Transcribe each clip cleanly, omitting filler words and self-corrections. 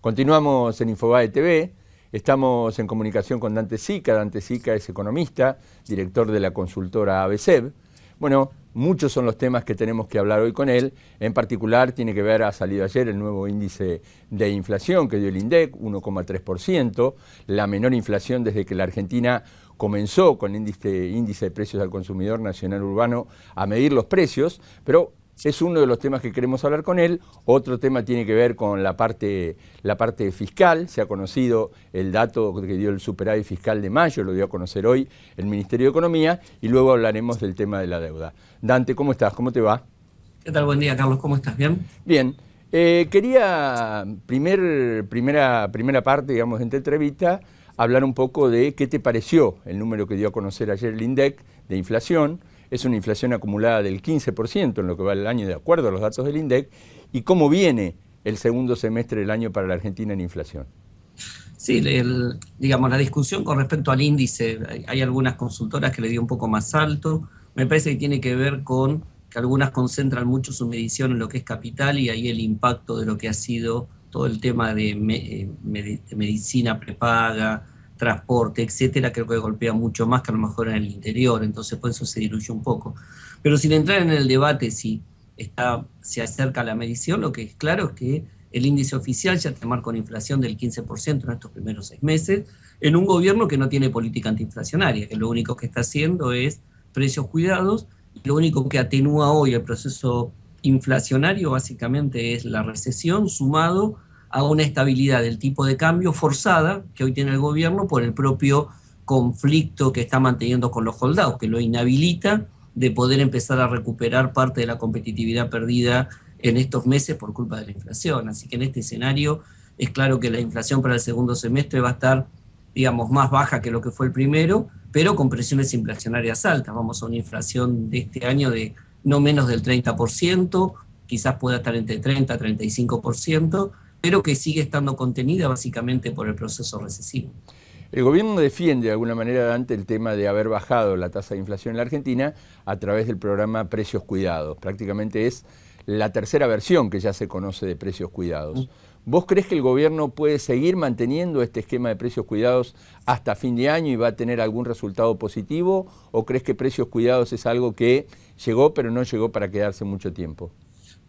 Continuamos en Infobae TV, estamos en comunicación con Dante Sica. Dante Sica es economista, director de la consultora ABSEB. Bueno, muchos son los temas que tenemos que hablar hoy con él. En particular tiene que ver, ha salido ayer el nuevo índice de inflación que dio el INDEC, 1,3%, la menor inflación desde que la Argentina comenzó con el índice de precios al consumidor nacional urbano a medir los precios, pero es uno de los temas que queremos hablar con él. Otro tema tiene que ver con la parte fiscal. Se ha conocido el dato que dio el superávit fiscal de mayo, lo dio a conocer hoy el Ministerio de Economía, y luego hablaremos del tema de la deuda. Dante, ¿cómo estás? ¿Cómo te va? ¿Qué tal? Buen día, Carlos. ¿Cómo estás? ¿Bien? Bien. Quería, primera parte, digamos, de esta entrevista, hablar un poco de qué te pareció el número que dio a conocer ayer el INDEC de inflación. Es una inflación acumulada del 15% en lo que va el año, de acuerdo a los datos del INDEC, y cómo viene el segundo semestre del año para la Argentina en inflación. Sí, digamos, la discusión con respecto al índice, hay algunas consultoras que le dio un poco más alto. Me parece que tiene que ver con que algunas concentran mucho su medición en lo que es capital, y ahí el impacto de lo que ha sido todo el tema de medicina prepaga, transporte, etcétera, creo que golpea mucho más que a lo mejor en el interior, entonces por eso se diluye un poco. Pero sin entrar en el debate si se acerca a la medición, lo que es claro es que el índice oficial ya te marca una inflación del 15% en estos primeros 6 meses, en un gobierno que no tiene política antiinflacionaria, que lo único que está haciendo es precios cuidados, y lo único que atenúa hoy el proceso inflacionario básicamente es la recesión, sumado a una estabilidad del tipo de cambio forzada que hoy tiene el gobierno por el propio conflicto que está manteniendo con los holdados, que lo inhabilita de poder empezar a recuperar parte de la competitividad perdida en estos meses por culpa de la inflación. Así que en este escenario es claro que la inflación para el segundo semestre va a estar, digamos, más baja que lo que fue el primero, pero con presiones inflacionarias altas. Vamos a una inflación de este año de no menos del 30%, quizás pueda estar entre 30 y 35%, pero que sigue estando contenida básicamente por el proceso recesivo. El gobierno defiende de alguna manera, Dante, el tema de haber bajado la tasa de inflación en la Argentina a través del programa Precios Cuidados. Prácticamente es la tercera versión que ya se conoce de Precios Cuidados. ¿Vos crees que el gobierno puede seguir manteniendo este esquema de precios cuidados hasta fin de año y va a tener algún resultado positivo? ¿O crees que Precios Cuidados es algo que llegó pero no llegó para quedarse mucho tiempo?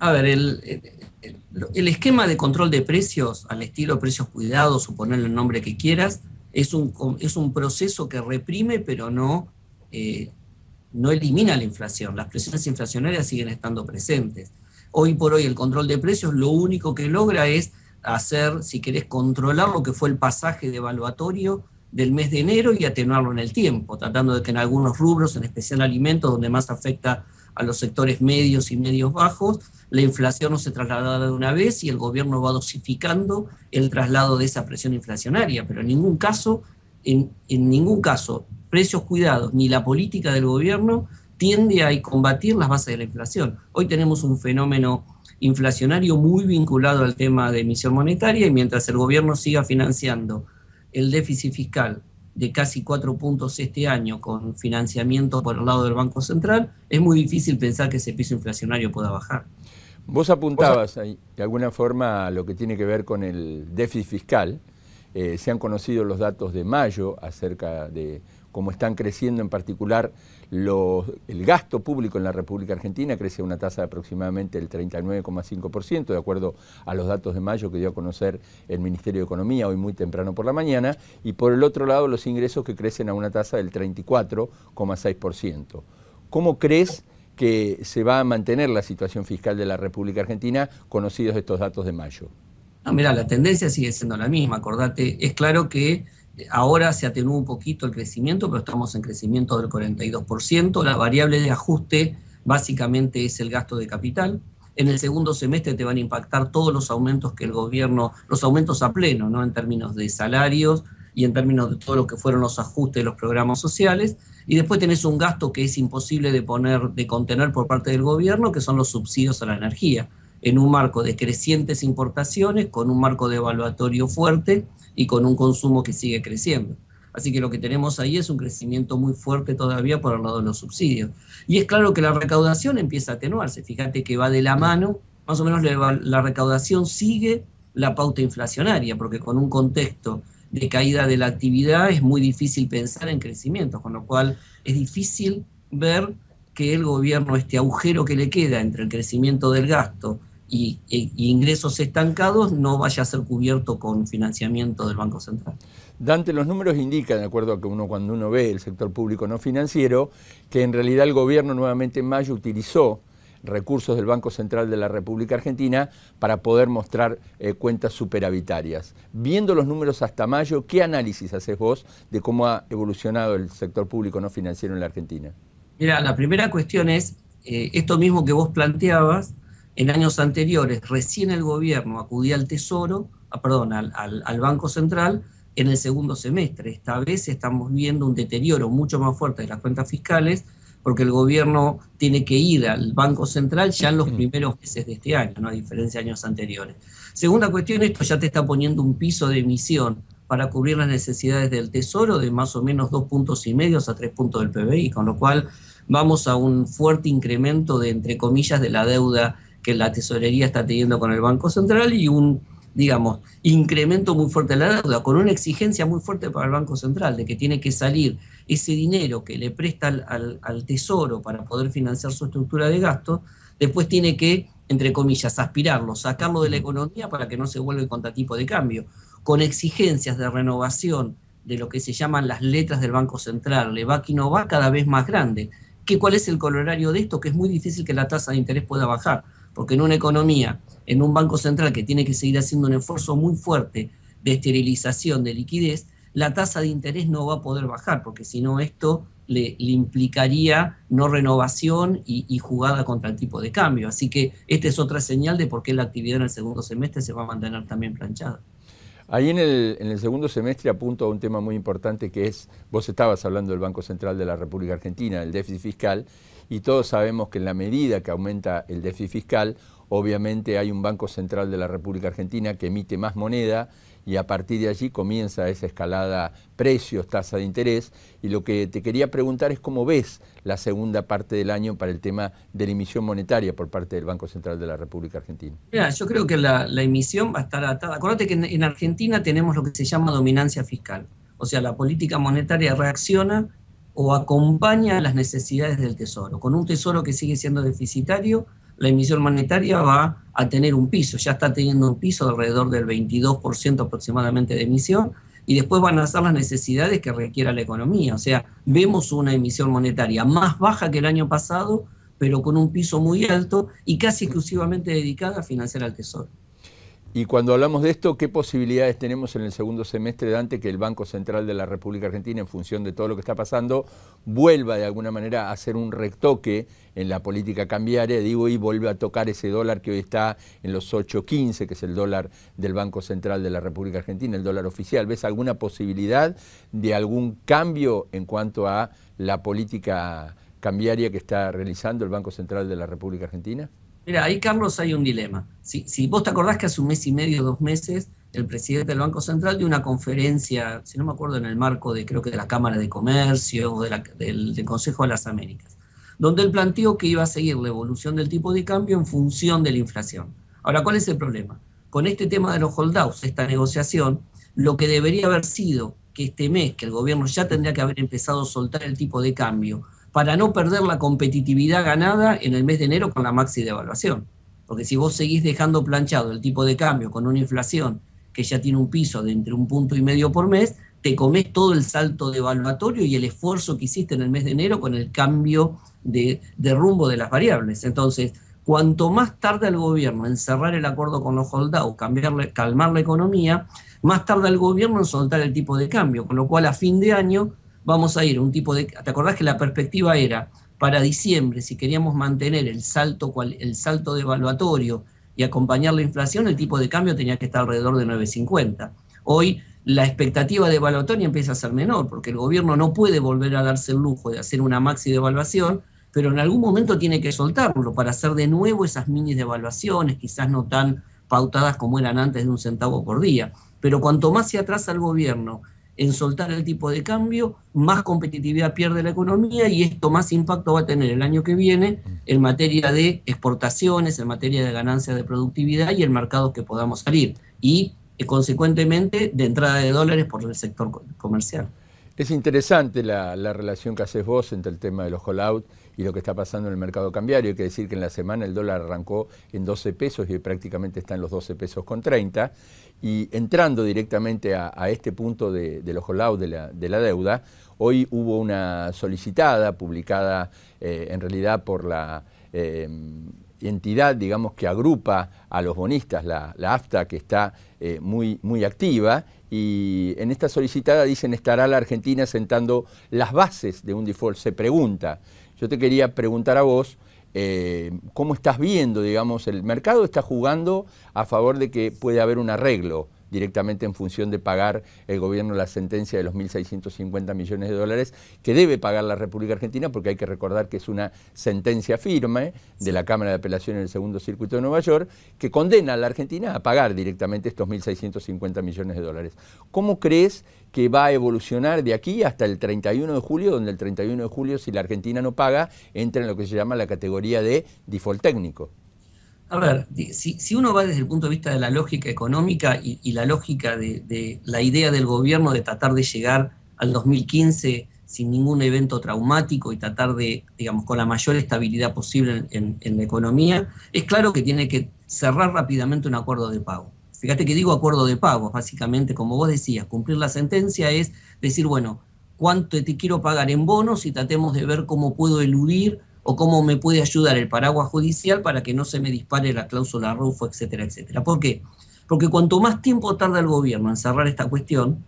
A ver, el esquema de control de precios, al estilo precios cuidados, o ponerle el nombre que quieras, es un proceso que reprime, pero no elimina la inflación. Las presiones inflacionarias siguen estando presentes. Hoy por hoy el control de precios lo único que logra es hacer, si querés, controlar lo que fue el pasaje devaluatorio del mes de enero y atenuarlo en el tiempo, tratando de que en algunos rubros, en especial alimentos, donde más afecta a los sectores medios y medios bajos, la inflación no se traslada de una vez y el gobierno va dosificando el traslado de esa presión inflacionaria, pero en ningún caso, precios cuidados ni la política del gobierno tiende a combatir las bases de la inflación. Hoy tenemos un fenómeno inflacionario muy vinculado al tema de emisión monetaria, y mientras el gobierno siga financiando el déficit fiscal de casi 4 puntos este año con financiamiento por el lado del Banco Central, es muy difícil pensar que ese piso inflacionario pueda bajar. Vos apuntabas ahí, de alguna forma, a lo que tiene que ver con el déficit fiscal. Se han conocido los datos de mayo acerca de cómo están creciendo en particular el gasto público en la República Argentina. Crece a una tasa de aproximadamente el 39,5%, de acuerdo a los datos de mayo que dio a conocer el Ministerio de Economía hoy muy temprano por la mañana, y por el otro lado los ingresos que crecen a una tasa del 34,6%. ¿Cómo crees que se va a mantener la situación fiscal de la República Argentina, conocidos estos datos de mayo? Mirá, la tendencia sigue siendo la misma, acordate, es claro que ahora se atenúa un poquito el crecimiento, pero estamos en crecimiento del 42%, la variable de ajuste básicamente es el gasto de capital. En el segundo semestre te van a impactar todos los aumentos que el gobierno, los aumentos a pleno, ¿no? En términos de salarios y en términos de todo lo que fueron los ajustes de los programas sociales, y después tenés un gasto que es imposible de contener por parte del gobierno, que son los subsidios a la energía, en un marco de crecientes importaciones, con un marco devaluatorio fuerte y con un consumo que sigue creciendo. Así que lo que tenemos ahí es un crecimiento muy fuerte todavía por el lado de los subsidios. Y es claro que la recaudación empieza a atenuarse. Fíjate que va de la mano, más o menos la recaudación sigue la pauta inflacionaria, porque con un contexto de caída de la actividad es muy difícil pensar en crecimiento, con lo cual es difícil ver que el gobierno, este agujero que le queda entre el crecimiento del gasto y ingresos estancados, no vaya a ser cubierto con financiamiento del Banco Central. Dante, los números indican, de acuerdo a que cuando uno ve el sector público no financiero, que en realidad el gobierno nuevamente en mayo utilizó recursos del Banco Central de la República Argentina para poder mostrar cuentas superavitarias. Viendo los números hasta mayo, ¿qué análisis haces vos de cómo ha evolucionado el sector público no financiero en la Argentina? Mira, la primera cuestión es, esto mismo que vos planteabas, en años anteriores recién el gobierno acudía al Tesoro, al Banco Central en el segundo semestre. Esta vez estamos viendo un deterioro mucho más fuerte de las cuentas fiscales, porque el gobierno tiene que ir al Banco Central ya en los primeros meses de este año, ¿no? A diferencia de años anteriores. Segunda cuestión, esto ya te está poniendo un piso de emisión para cubrir las necesidades del Tesoro de más o menos 2,5 puntos a 3 puntos del PBI, con lo cual vamos a un fuerte incremento de, entre comillas, de la deuda que la tesorería está teniendo con el Banco Central y un, digamos, incremento muy fuerte de la deuda, con una exigencia muy fuerte para el Banco Central, de que tiene que salir ese dinero que le presta al Tesoro para poder financiar su estructura de gasto, después tiene que, entre comillas, aspirarlo, sacarlo de la economía para que no se vuelva el contratipo de cambio, con exigencias de renovación de lo que se llaman las letras del Banco Central, LEVAC y NOVAC, cada vez más grande. ¿Cuál es el corolario de esto? Que es muy difícil que la tasa de interés pueda bajar, porque en una economía, en un Banco Central que tiene que seguir haciendo un esfuerzo muy fuerte de esterilización de liquidez, la tasa de interés no va a poder bajar, porque si no esto le implicaría no renovación y jugada contra el tipo de cambio. Así que esta es otra señal de por qué la actividad en el segundo semestre se va a mantener también planchada. Ahí en el segundo semestre apunto a un tema muy importante que es, vos estabas hablando del Banco Central de la República Argentina, del déficit fiscal, y todos sabemos que en la medida que aumenta el déficit fiscal, obviamente hay un Banco Central de la República Argentina que emite más moneda y a partir de allí comienza esa escalada precios, tasa de interés, y lo que te quería preguntar es cómo ves la segunda parte del año para el tema de la emisión monetaria por parte del Banco Central de la República Argentina. Mira, yo creo que la emisión va a estar atada. Acuérdate que en Argentina tenemos lo que se llama dominancia fiscal, o sea, la política monetaria reacciona o acompaña las necesidades del Tesoro. Con un Tesoro que sigue siendo deficitario, la emisión monetaria va a tener un piso, ya está teniendo un piso de alrededor del 22% aproximadamente de emisión, y después van a ser las necesidades que requiera la economía. O sea, vemos una emisión monetaria más baja que el año pasado, pero con un piso muy alto y casi exclusivamente dedicada a financiar al Tesoro. Y cuando hablamos de esto, ¿qué posibilidades tenemos en el segundo semestre, Dante, que el Banco Central de la República Argentina, en función de todo lo que está pasando, vuelva de alguna manera a hacer un retoque en la política cambiaria, y vuelve a tocar ese dólar que hoy está en los 8.15, que es el dólar del Banco Central de la República Argentina, el dólar oficial? ¿Ves alguna posibilidad de algún cambio en cuanto a la política cambiaria que está realizando el Banco Central de la República Argentina? Mira, ahí, Carlos, hay un dilema. Si vos te acordás que hace 1 mes y medio, 2 meses, el presidente del Banco Central dio una conferencia, si no me acuerdo, en el marco de, creo que de la Cámara de Comercio o del Consejo de las Américas, donde él planteó que iba a seguir la evolución del tipo de cambio en función de la inflación. Ahora, ¿cuál es el problema? Con este tema de los holdouts, esta negociación, lo que debería haber sido que este mes, que el gobierno ya tendría que haber empezado a soltar el tipo de cambio, para no perder la competitividad ganada en el mes de enero con la maxi devaluación. Porque si vos seguís dejando planchado el tipo de cambio con una inflación que ya tiene un piso de entre 1,5 puntos por mes, te comés todo el salto devaluatorio y el esfuerzo que hiciste en el mes de enero con el cambio de rumbo de las variables. Entonces, cuanto más tarde el gobierno en cerrar el acuerdo con los holdouts, calmar la economía, más tarde el gobierno en soltar el tipo de cambio, con lo cual a fin de año vamos a ir a un tipo de... ¿Te acordás que la perspectiva era para diciembre, si queríamos mantener el salto devaluatorio y acompañar la inflación, el tipo de cambio tenía que estar alrededor de 9,50? Hoy la expectativa devaluatoria empieza a ser menor, porque el gobierno no puede volver a darse el lujo de hacer una maxi devaluación, pero en algún momento tiene que soltarlo para hacer de nuevo esas mini devaluaciones, quizás no tan pautadas como eran antes de 1 centavo por día. Pero cuanto más se atrasa el gobierno en soltar el tipo de cambio, más competitividad pierde la economía y esto más impacto va a tener el año que viene en materia de exportaciones, en materia de ganancias de productividad y en mercados que podamos salir. Y consecuentemente de entrada de dólares por el sector comercial. Es interesante la relación que haces vos entre el tema de los call-out y lo que está pasando en el mercado cambiario. Hay que decir que en la semana el dólar arrancó en 12 pesos y hoy prácticamente está en los 12 pesos con 30. Y entrando directamente a este punto de los call-out de la deuda, hoy hubo una solicitada publicada en realidad por la entidad, digamos, que agrupa a los bonistas, la AFTA, que está muy activa, y en esta solicitada dicen estará la Argentina sentando las bases de un default. Se pregunta, yo te quería preguntar a vos, ¿cómo estás viendo, digamos, el mercado está jugando a favor de que puede haber un arreglo directamente en función de pagar el gobierno la sentencia de los 1.650 millones de dólares que debe pagar la República Argentina, porque hay que recordar que es una sentencia firme de la Cámara de Apelación en el Segundo Circuito de Nueva York que condena a la Argentina a pagar directamente estos 1.650 millones de dólares. ¿Cómo crees que va a evolucionar de aquí hasta el 31 de julio, donde el 31 de julio, si la Argentina no paga, entra en lo que se llama la categoría de default técnico? A ver, si uno va desde el punto de vista de la lógica económica y la lógica de la idea del gobierno de tratar de llegar al 2015 sin ningún evento traumático y tratar de, digamos, con la mayor estabilidad posible en la economía, es claro que tiene que cerrar rápidamente un acuerdo de pago. Fíjate que digo acuerdo de pago, básicamente, como vos decías, cumplir la sentencia es decir, bueno, ¿cuánto te quiero pagar en bonos? Y tratemos de ver cómo puedo eludir o cómo me puede ayudar el paraguas judicial para que no se me dispare la cláusula Rufo, etcétera, etcétera. ¿Por qué? Porque cuanto más tiempo tarda el gobierno en cerrar esta cuestión,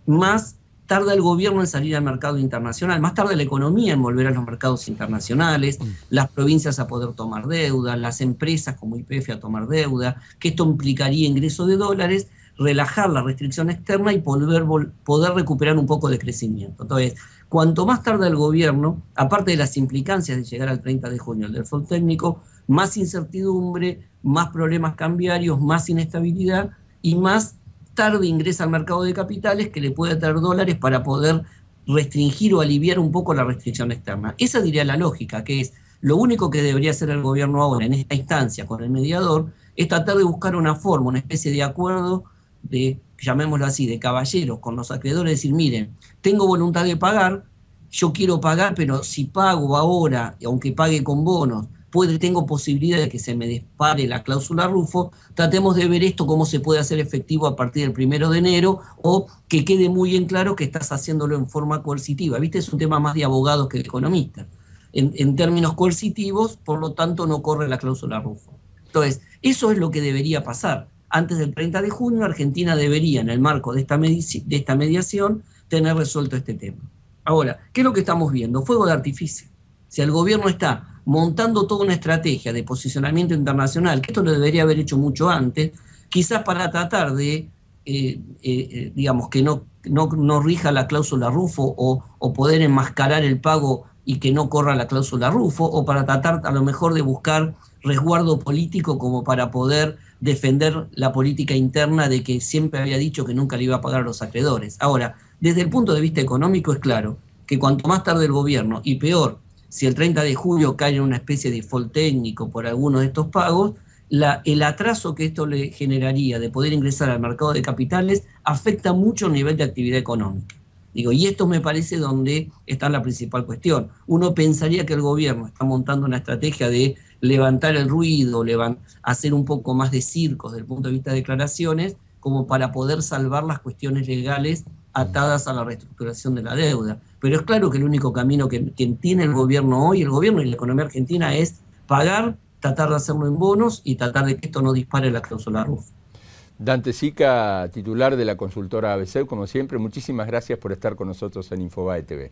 más tarda el gobierno en salir al mercado internacional, más tarda la economía en volver a los mercados internacionales, las provincias a poder tomar deuda, las empresas como YPF a tomar deuda, que esto implicaría ingreso de dólares, relajar la restricción externa y poder recuperar un poco de crecimiento. Entonces, cuanto más tarda el gobierno, aparte de las implicancias de llegar al 30 de junio el default técnico, más incertidumbre, más problemas cambiarios, más inestabilidad y más tarde ingresa al mercado de capitales que le puede traer dólares para poder restringir o aliviar un poco la restricción externa. Esa diría la lógica, que es lo único que debería hacer el gobierno ahora en esta instancia con el mediador, es tratar de buscar una forma, una especie de acuerdo de, llamémoslo así, de caballeros con los acreedores, decir, miren, tengo voluntad de pagar, yo quiero pagar, pero si pago ahora, aunque pague con bonos, tengo posibilidad de que se me dispare la cláusula Rufo, tratemos de ver esto, cómo se puede hacer efectivo a partir del 1 de enero, o que quede muy en claro que estás haciéndolo en forma coercitiva. ¿Viste? Es un tema más de abogados que de economistas. En términos coercitivos, por lo tanto, no corre la cláusula Rufo. Entonces, eso es lo que debería pasar. Antes del 30 de junio, Argentina debería, en el marco de esta mediación, tener resuelto este tema. Ahora, ¿qué es lo que estamos viendo? Fuego de artificio. Si el gobierno está montando toda una estrategia de posicionamiento internacional, que esto lo debería haber hecho mucho antes, quizás para tratar de, digamos, que no rija la cláusula Rufo o poder enmascarar el pago y que no corra la cláusula Rufo, o para tratar a lo mejor de buscar resguardo político como para poder defender la política interna de que siempre había dicho que nunca le iba a pagar a los acreedores. Ahora, desde el punto de vista económico es claro que cuanto más tarde el gobierno, y peor, si el 30 de julio cae en una especie de default técnico por alguno de estos pagos, el atraso que esto le generaría de poder ingresar al mercado de capitales afecta mucho el nivel de actividad económica. Y esto me parece donde está la principal cuestión. Uno pensaría que el gobierno está montando una estrategia de levantar el ruido, hacer un poco más de circos desde el punto de vista de declaraciones, como para poder salvar las cuestiones legales atadas a la reestructuración de la deuda. Pero es claro que el único camino que tiene el gobierno hoy, el gobierno y la economía argentina, es pagar, tratar de hacerlo en bonos y tratar de que esto no dispare la cláusula Rufo. Dante Sica, titular de la consultora ABC, como siempre, muchísimas gracias por estar con nosotros en Infobae TV.